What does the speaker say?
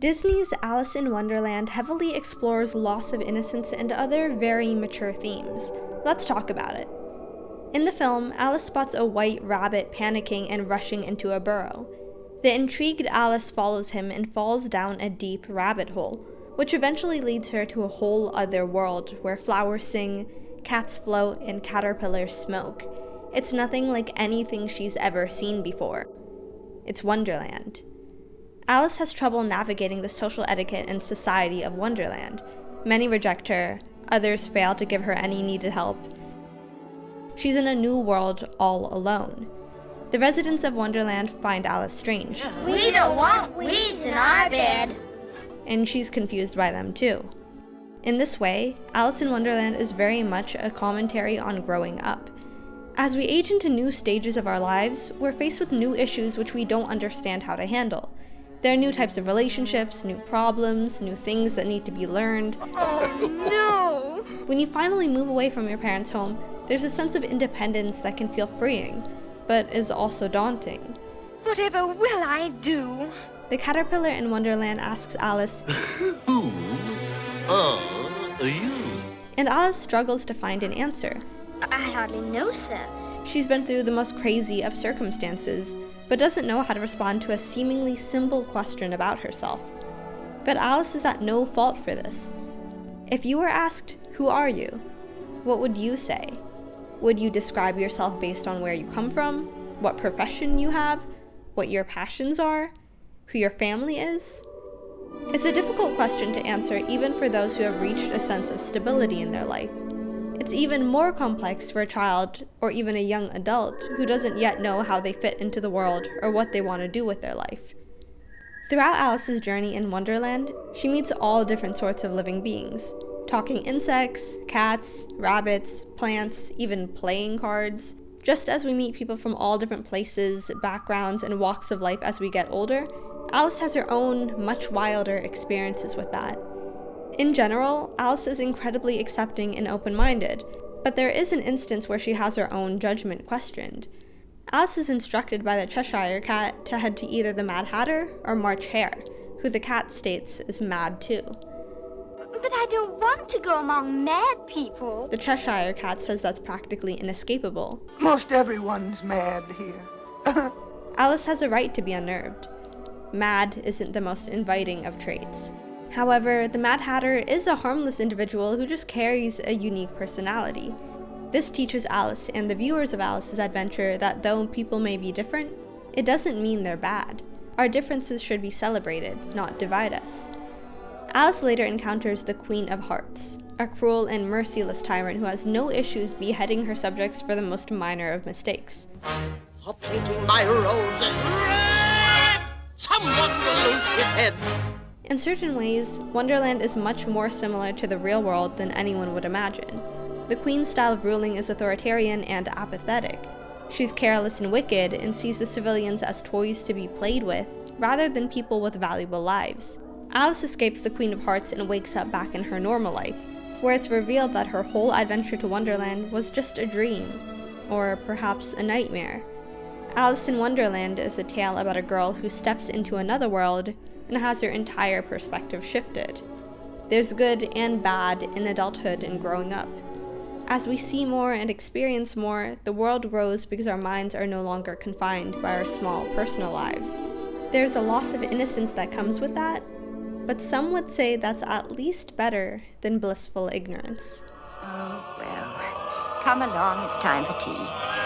Disney's Alice in Wonderland heavily explores loss of innocence and other very mature themes. Let's talk about it. In the film, Alice spots a white rabbit panicking and rushing into a burrow. The intrigued Alice follows him and falls down a deep rabbit hole, which eventually leads her to a whole other world where flowers sing, cats float, and caterpillars smoke. It's nothing like anything she's ever seen before. It's Wonderland. Alice has trouble navigating the social etiquette and society of Wonderland. Many reject her, others fail to give her any needed help. She's in a new world all alone. The residents of Wonderland find Alice strange. We don't want weeds in our bed. And she's confused by them too. In this way, Alice in Wonderland is very much a commentary on growing up. As we age into new stages of our lives, we're faced with new issues which we don't understand how to handle. There are new types of relationships, new problems, new things that need to be learned. Oh no! When you finally move away from your parents' home, there's a sense of independence that can feel freeing, but is also daunting. Whatever will I do? The caterpillar in Wonderland asks Alice, Who are you? And Alice struggles to find an answer. I hardly know, sir. She's been through the most crazy of circumstances, but doesn't know how to respond to a seemingly simple question about herself. But Alice is at no fault for this. If you were asked, "Who are you?" what would you say? Would you describe yourself based on where you come from, what profession you have, what your passions are, who your family is? It's a difficult question to answer even for those who have reached a sense of stability in their life. It's even more complex for a child or even a young adult who doesn't yet know how they fit into the world or what they want to do with their life. Throughout Alice's journey in Wonderland, she meets all different sorts of living beings. Talking insects, cats, rabbits, plants, even playing cards. Just as we meet people from all different places, backgrounds, and walks of life as we get older, Alice has her own, much wilder experiences with that. In general, Alice is incredibly accepting and open-minded, but there is an instance where she has her own judgment questioned. Alice is instructed by the Cheshire Cat to head to either the Mad Hatter or March Hare, who the cat states is mad too. But I don't want to go among mad people. The Cheshire Cat says that's practically inescapable. Most everyone's mad here. Alice has a right to be unnerved. Mad isn't the most inviting of traits. However, the Mad Hatter is a harmless individual who just carries a unique personality. This teaches Alice and the viewers of Alice's adventure that though people may be different, it doesn't mean they're bad. Our differences should be celebrated, not divide us. Alice later encounters the Queen of Hearts, a cruel and merciless tyrant who has no issues beheading her subjects for the most minor of mistakes. Stop painting my roses red! Someone will lose his head! In certain ways, Wonderland is much more similar to the real world than anyone would imagine. The Queen's style of ruling is authoritarian and apathetic. She's careless and wicked and sees the civilians as toys to be played with, rather than people with valuable lives. Alice escapes the Queen of Hearts and wakes up back in her normal life, where it's revealed that her whole adventure to Wonderland was just a dream, or perhaps a nightmare. Alice in Wonderland is a tale about a girl who steps into another world and has her entire perspective shifted. There's good and bad in adulthood and growing up. As we see more and experience more, the world grows because our minds are no longer confined by our small personal lives. There's a loss of innocence that comes with that, but some would say that's at least better than blissful ignorance. Oh, well, come along, it's time for tea.